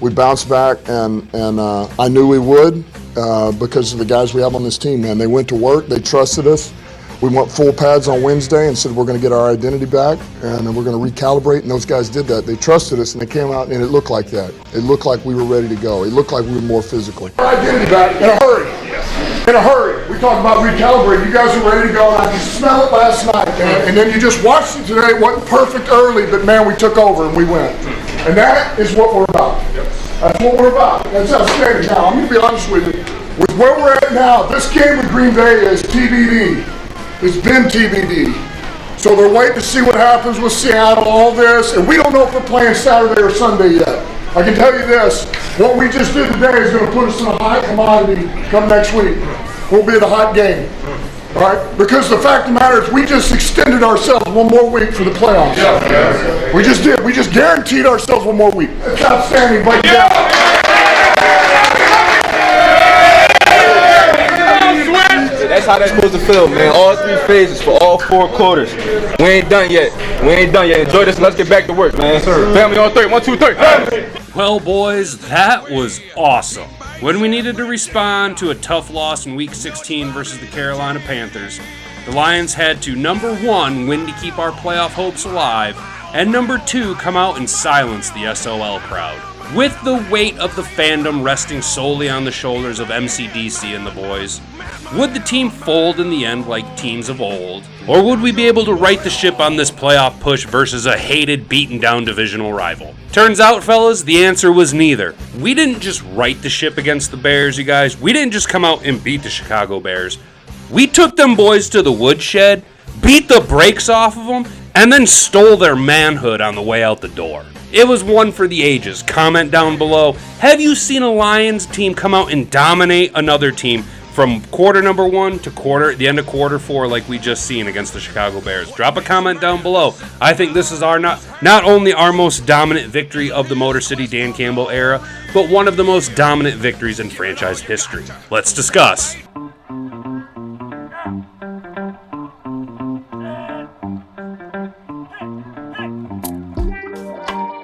We bounced back, and I knew we would because of the guys we have on this team, man. They went to work. They trusted us. We went full pads on Wednesday and said we're going to get our identity back and we're going to recalibrate, and those guys did that. They trusted us, and they came out, and it looked like that. It looked like we were ready to go. It looked like we were more physical. Our identity back in a hurry. In a hurry. We talked about recalibrating. You guys are ready to go, and I could smell it last night, man. And then you just watched it today. It wasn't perfect early, but, man, we took over and we went. And that is what we're about. That's what we're about. That's outstanding. Now, I'm going to be honest with you. With where we're at now, this game with Green Bay is TBD. It's been TBD. So they're waiting to see what happens with Seattle, all this, and we don't know if we're playing Saturday or Sunday yet. I can tell you this, what we just did today is going to put us in a high commodity come next week. We'll be at a hot game, all right? Because the fact of the matter is we just extended ourselves one more week for the playoffs. Yeah. We just did. We just guaranteed ourselves one more week. That's outstanding, but That's how that's supposed to feel, man. All 3 phases for all 4 quarters. We ain't done yet. Enjoy this and let's get back to work, man. Family on 3. 1, 2, 3. Well, boys, that was awesome. When we needed to respond to a tough loss in Week 16 versus the Carolina Panthers, the Lions had to, number 1, win to keep our playoff hopes alive, and number 2, come out and silence the SOL crowd. With the weight of the fandom resting solely on the shoulders of MCDC and the boys, would the team fold in the end like teams of old? Or would we be able to right the ship on this playoff push versus a hated, beaten down divisional rival? Turns out, fellas, the answer was neither. We didn't just right the ship against the Bears, you guys. We didn't just come out and beat the Chicago Bears. We took them boys to the woodshed, beat the brakes off of them, and then stole their manhood on the way out the door. It was one for the ages. Comment down below. Have you seen a Lions team come out and dominate another team from quarter number 1 to the end of quarter 4 like we just seen against the Chicago Bears? Drop a comment down below. I think this is our not only our most dominant victory of the Motor City Dan Campbell era, but one of the most dominant victories in franchise history. Let's discuss.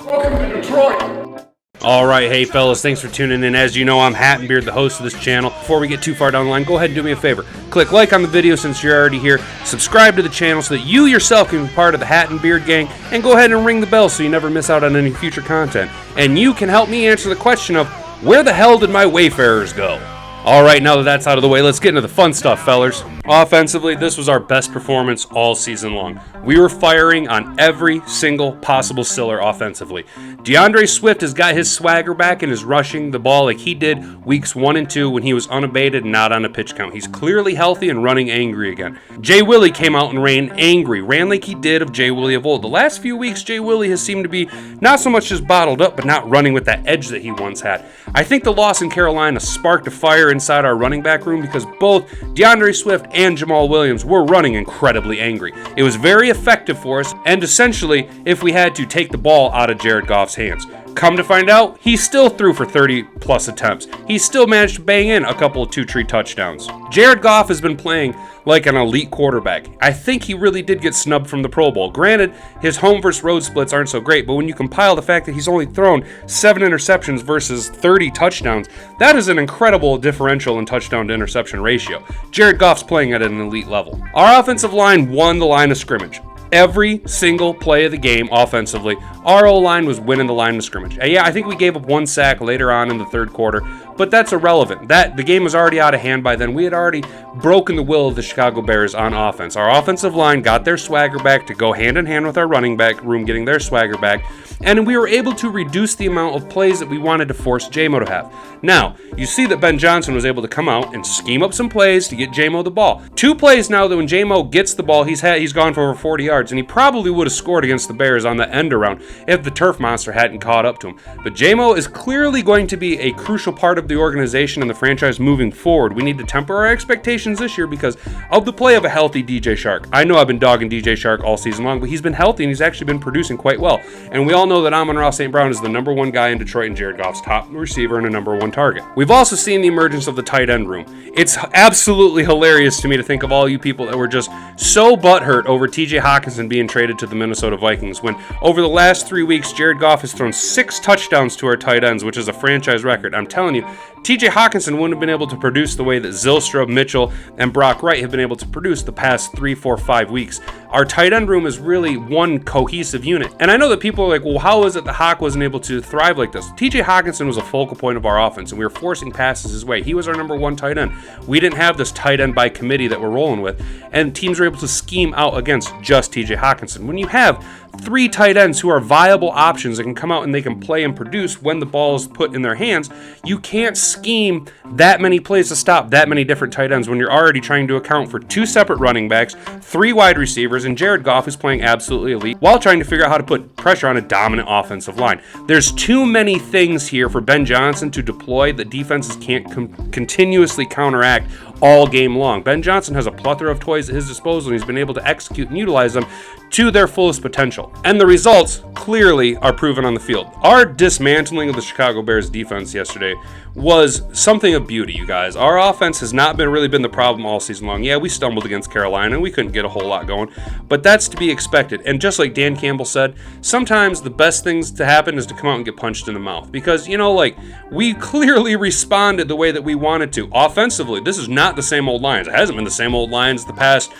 welcome to Detroit. All right, hey fellas, thanks for tuning in. As you know, I'm Hat and Beard, the host of this channel. Before we get too far down the line, go ahead and do me a favor. Click like on the video since you're already here. Subscribe to the channel so that you yourself can be part of the Hat and Beard gang. And go ahead and ring the bell so you never miss out on any future content. And you can help me answer the question of, where the hell did my Wayfarers go? All right, now that that's out of the way, let's get into the fun stuff, fellers. Offensively, this was our best performance all season long. We were firing on every single possible cylinder offensively. DeAndre Swift has got his swagger back and is rushing the ball like he did weeks 1 and 2 when he was unabated and not on a pitch count. He's clearly healthy and running angry again. Jay Willie came out and ran angry, ran like he did of Jay Willie of old. The last few weeks, Jay Willie has seemed to be not so much just bottled up, but not running with that edge that he once had. I think the loss in Carolina sparked a fire inside our running back room because both DeAndre Swift and Jamal Williams were running incredibly angry. It was very effective for us, and essentially, if we had to take the ball out of Jared Goff's hands. Come to find out, he still threw for 30 plus attempts. He still managed to bang in a couple of 2-3 touchdowns. Jared Goff has been playing like an elite quarterback. I think he really did get snubbed from the Pro Bowl. Granted, his home versus road splits aren't so great, but when you compile the fact that he's only thrown 7 interceptions versus 30 touchdowns, that is an incredible differential in touchdown to interception ratio. Jared Goff's playing at an elite level. Our offensive line won the line of scrimmage. Every single play of the game offensively, our O-line was winning the line of scrimmage. Yeah, I think we gave up 1 sack later on in the third quarter, but that's irrelevant. The game was already out of hand by then. We had already broken the will of the Chicago Bears on offense. Our offensive line got their swagger back to go hand in hand with our running back room getting their swagger back, and we were able to reduce the amount of plays that we wanted to force J-Mo to have. Now, you see that Ben Johnson was able to come out and scheme up some plays to get J-Mo the ball. 2 plays now that when J-Mo gets the ball, he's gone for over 40 yards, and he probably would have scored against the Bears on the end around if the turf monster hadn't caught up to him. But J-Mo is clearly going to be a crucial part of the organization and the franchise moving forward. We need to temper our expectations this year because of the play of a healthy DJ Shark. I know I've been dogging DJ Shark all season long, but he's been healthy and he's actually been producing quite well. And we all know that Amon-Ra St. Brown is the number 1 guy in Detroit and Jared Goff's top receiver and a number 1 target. We've also seen the emergence of the tight end room. It's absolutely hilarious to me to think of all you people that were just so butthurt over TJ Hawkins Hockenson being traded to the Minnesota Vikings, when over the last 3 weeks, Jared Goff has thrown 6 touchdowns to our tight ends, which is a franchise record. I'm telling you, TJ Hockenson wouldn't have been able to produce the way that Zylstra, Mitchell, and Brock Wright have been able to produce the past 3, 4, 5 weeks. Our tight end room is really one cohesive unit. And I know that people are like, well, how is it that Hawk wasn't able to thrive like this? TJ Hockenson was a focal point of our offense, and we were forcing passes his way. He was our number 1 tight end. We didn't have this tight end by committee that we're rolling with, and teams were able to scheme out against just TJ Hockenson. When you have 3 tight ends who are viable options that can come out and they can play and produce when the ball is put in their hands, you can't scheme that many plays to stop that many different tight ends when you're already trying to account for 2 separate running backs, 3 wide receivers, and Jared Goff who's playing absolutely elite while trying to figure out how to put pressure on a dominant offensive line. There's too many things here for Ben Johnson to deploy that defenses can't continuously counteract all game long. Ben Johnson has a plethora of toys at his disposal, and he's been able to execute and utilize them to their fullest potential. And the results clearly are proven on the field. Our dismantling of the Chicago Bears defense yesterday was something of beauty, you guys. Our offense has not really been the problem all season long. Yeah, we stumbled against Carolina and we couldn't get a whole lot going, but that's to be expected. And just like Dan Campbell said, sometimes the best things to happen is to come out and get punched in the mouth, because, you know, like, we clearly responded the way that we wanted to. Offensively, this is not the same old Lions. It hasn't been the same old Lions the past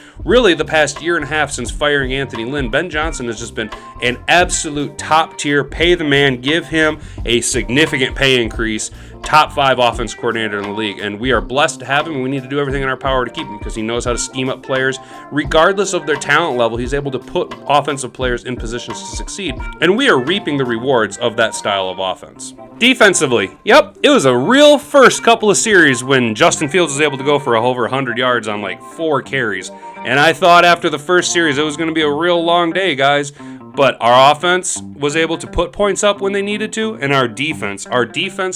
year and a half since firing Anthony Lynn. Ben Johnson has just been an absolute top tier, pay the man, give him a significant pay increase, top 5 offense coordinator in the league, and we are blessed to have him, and we need to do everything in our power to keep him, because he knows how to scheme up players. Regardless of their talent level, he's able to put offensive players in positions to succeed, and we are reaping the rewards of that style of offense. Defensively, yep, it was a real first couple of series when Justin Fields was able to go for over 100 yards on like 4 carries, and I thought after the first series it was going to be a real long day, guys. But our offense was able to put points up when they needed to, and our defense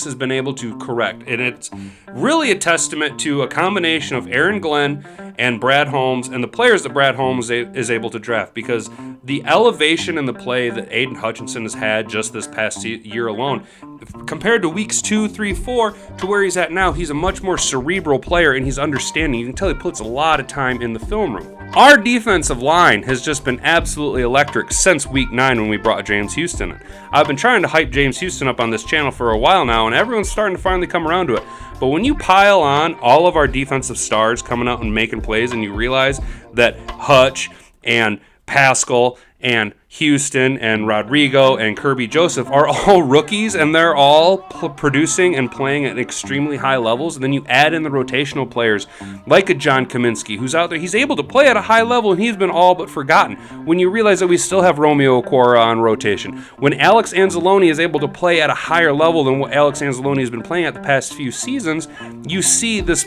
has been able to correct. And it's really a testament to a combination of Aaron Glenn and Brad Holmes and the players that Brad Holmes is able to draft, because the elevation in the play that Aiden Hutchinson has had just this past year alone, compared to weeks 2, 3, 4 to where he's at now, he's a much more cerebral player, and he's understanding. You can tell he puts a lot of time in the film room. Our defensive line has just been absolutely electric since week 9 when we brought James Houston in. I've been trying to hype James Houston up on this channel for a while now, and everyone's starting to finally come around to it. But when you pile on all of our defensive stars coming out and making plays, and you realize that Hutch and Pascal and Houston and Rodrigo and Kirby Joseph are all rookies, and they're all producing and playing at extremely high levels, and then you add in the rotational players like a John Kaminsky who's out there. He's able to play at a high level, and he's been all but forgotten. When you realize that we still have Romeo Okwara on rotation, when Alex Anzalone is able to play at a higher level than what Alex Anzalone has been playing at the past few seasons, you see this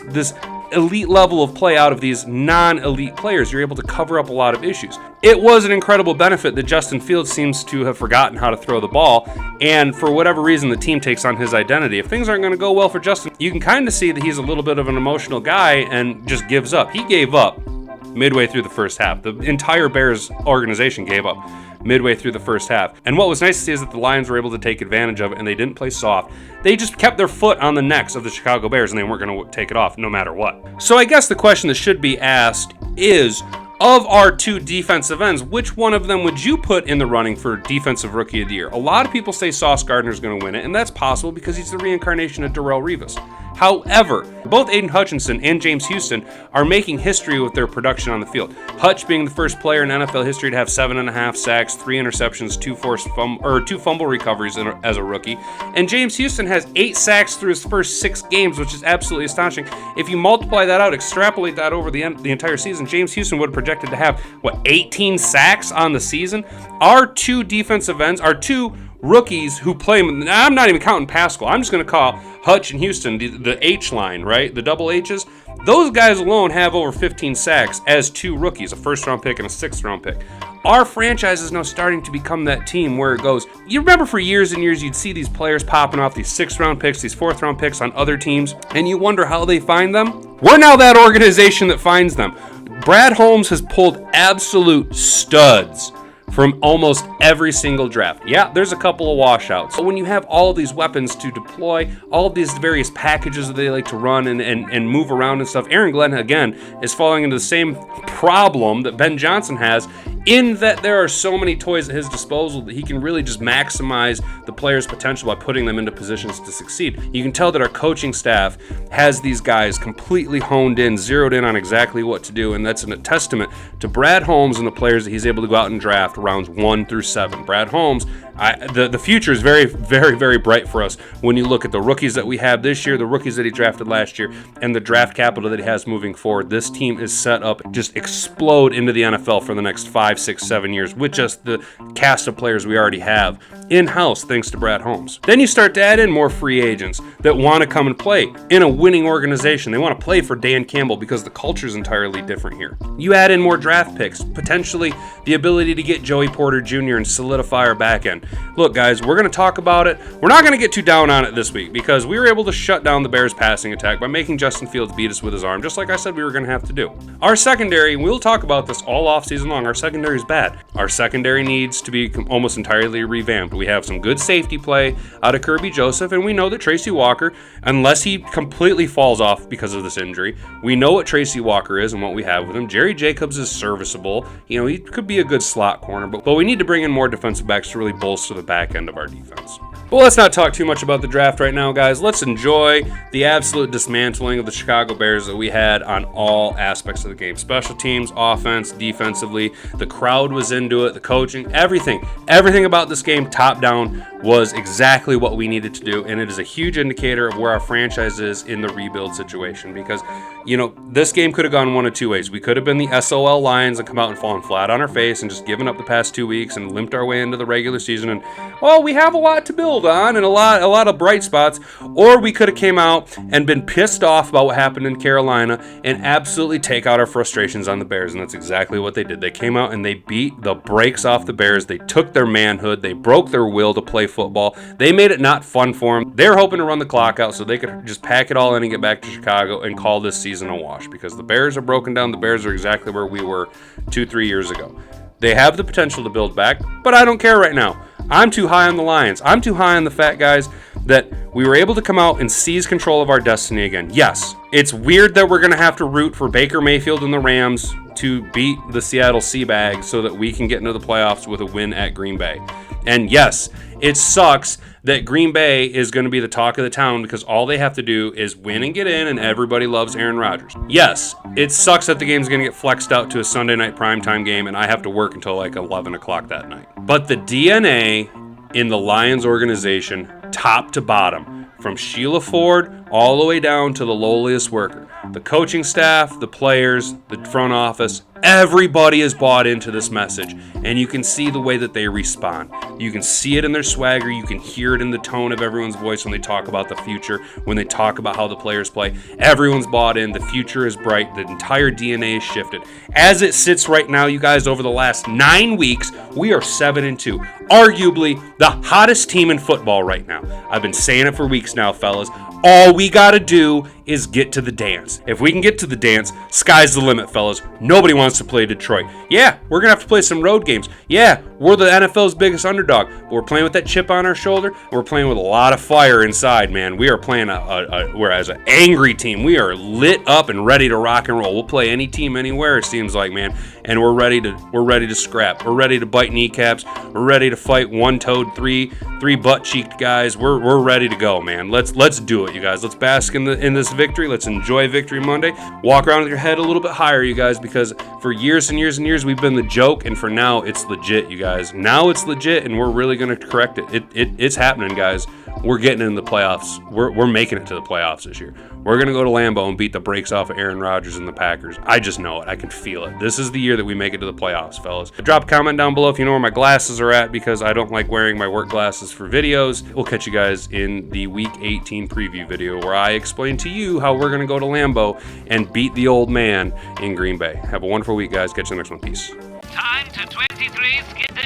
elite level of play out of these non-elite players. You're able to cover up a lot of issues. It was an incredible benefit that Justin Fields seems to have forgotten how to throw the ball, and for whatever reason the team takes on his identity. If things aren't going to go well for Justin, you can kind of see that he's a little bit of an emotional guy and just gives up. He gave up midway through the first half. The entire Bears organization gave up midway through the first half. And what was nice to see is that the Lions were able to take advantage of it, and they didn't play soft. They just kept their foot on the necks of the Chicago Bears, and they weren't going to take it off no matter what. So I guess the question that should be asked is, of our 2 defensive ends, which one of them would you put in the running for Defensive Rookie of the Year? A lot of people say Sauce Gardner's going to win it, and that's possible because he's the reincarnation of Darrelle Revis. However, both Aiden Hutchinson and James Houston are making history with their production on the field. Hutch being the first player in NFL history to have 7.5 sacks, 3 interceptions, 2 fumble recoveries as a rookie. And James Houston has 8 sacks through his first 6 games, which is absolutely astonishing. If you multiply that out, extrapolate that over the entire season, James Houston would have projected to have, 18 sacks on the season? Our 2 defensive ends, our 2 rookies who play, I'm not even counting Pascal, I'm just going to call Hutch and Houston the H line, right? The double H's. Those guys alone have over 15 sacks as 2 rookies, a first-round pick and a sixth-round pick. Our franchise is now starting to become that team where it goes, you remember for years and years you'd see these players popping off, these 6th-round picks, these 4th-round picks on other teams, and you wonder how they find them? We're now that organization that finds them. Brad Holmes has pulled absolute studs from almost every single draft. Yeah, there's a couple of washouts. But when you have all of these weapons to deploy, all of these various packages that they like to run and move around and stuff, Aaron Glenn, again, is falling into the same problem that Ben Johnson has in that there are so many toys at his disposal that he can really just maximize the players' potential by putting them into positions to succeed. You can tell that our coaching staff has these guys completely honed in, zeroed in on exactly what to do, and that's a testament to Brad Holmes and the players that he's able to go out and draft rounds 1 through 7. Brad Holmes, the future is very, very, very bright for us when you look at the rookies that we have this year, the rookies that he drafted last year, and the draft capital that he has moving forward. This team is set up to just explode into the NFL for the next 5, 6, 7 years with just the cast of players we already have in-house thanks to Brad Holmes. Then you start to add in more free agents that want to come and play in a winning organization. They want to play for Dan Campbell because the culture is entirely different here. You add in more draft picks, potentially the ability to get Joey Porter Jr. and solidify our back end. Look, guys, we're going to talk about it. We're not going to get too down on it this week because we were able to shut down the Bears' passing attack by making Justin Fields beat us with his arm, just like I said we were going to have to do. Our secondary, we'll talk about this all offseason long, our secondary is bad. Our secondary needs to be almost entirely revamped. We have some good safety play out of Kirby Joseph, and we know that Tracy Walker, unless he completely falls off because of this injury, we know what Tracy Walker is and what we have with him. Jerry Jacobs is serviceable. You know, he could be a good slot corner, but we need to bring in more defensive backs to really bolster the back end of our defense. But let's not talk too much about the draft right now, guys. Let's enjoy the absolute dismantling of the Chicago Bears that we had on all aspects of the game. Special teams, offense, defensively. The crowd was into it, the coaching, everything. Everything about this game, top down, was exactly what we needed to do, and it is a huge indicator of where our franchise is in the rebuild situation because, you know, this game could have gone one of two ways. We could have been the SOL Lions and come out and fallen flat on our face and just given up the past 2 weeks and limped our way into the regular season and, well, we have a lot to build on and a lot of bright spots, or we could have came out and been pissed off about what happened in Carolina and absolutely take out our frustrations on the Bears, and that's exactly what they did. They came out and they beat the brakes off the Bears. They took their manhood. They broke their will to play football. They made it not fun for them. They're hoping to run the clock out so they could just pack it all in and get back to Chicago and call this season a wash because the Bears are broken down. The Bears are exactly where we were 2-3 years ago. They have the potential to build back, but I don't care right now. I'm too high on the Lions. I'm too high on the fact, guys, that we were able to come out and seize control of our destiny again. Yes, it's weird that we're going to have to root for Baker Mayfield and the Rams to beat the Seattle Seabags so that we can get into the playoffs with a win at Green Bay. And yes, it sucks that Green Bay is going to be the talk of the town because all they have to do is win and get in and everybody loves Aaron Rodgers. Yes, it sucks that the game's going to get flexed out to a Sunday night primetime game and I have to work until like 11 o'clock that night. But the DNA in the Lions organization, top to bottom, from Sheila Ford all the way down to the lowliest worker, the coaching staff, the players, the front office, everybody is bought into this message, and you can see the way that they respond. You can see it in their swagger. You can hear it in the tone of everyone's voice when they talk about the future, when they talk about how the players play. Everyone's bought in. The future is bright. The entire DNA is shifted. As it sits right now, you guys, over the last 9 weeks, we are 7-2. Arguably the hottest team in football right now. I've been saying it for weeks now, fellas. All we got to do is get to the dance. If we can get to the dance, sky's the limit, fellas. Nobody wants to play Detroit. Yeah, we're going to have to play some road games. Yeah, we're the NFL's biggest underdog. But we're playing with that chip on our shoulder. We're playing with a lot of fire inside, man. We are playing we're as an angry team. We are lit up and ready to rock and roll. We'll play any team anywhere, it seems like, man. And we're ready to scrap. We're ready to bite kneecaps. We're ready to fight one-toed, three butt-cheeked guys. We're ready to go, man. Let's do it, you guys. Let's bask in this victory. Let's enjoy Victory Monday. Walk around with your head a little bit higher, you guys, because for years and years and years we've been the joke, and for now it's legit, you guys. Now it's legit, and we're really going to correct it. It's happening, guys. We're getting in the playoffs. We're making it to the playoffs this year. We're going to go to Lambeau and beat the brakes off of Aaron Rodgers and the Packers. I just know it. I can feel it. This is the year that we make it to the playoffs, fellas. Drop a comment down below if you know where my glasses are at, because I don't like wearing my work glasses for videos. We'll catch you guys in the Week 18 preview video where I explain to you how we're going to go to Lambeau and beat the old man in Green Bay. Have a wonderful week, guys. Catch you in the next one. Peace. Time to 23 Skidoo.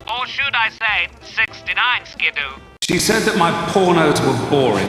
Or should I say 69 Skidoo? She said that my pornos were boring.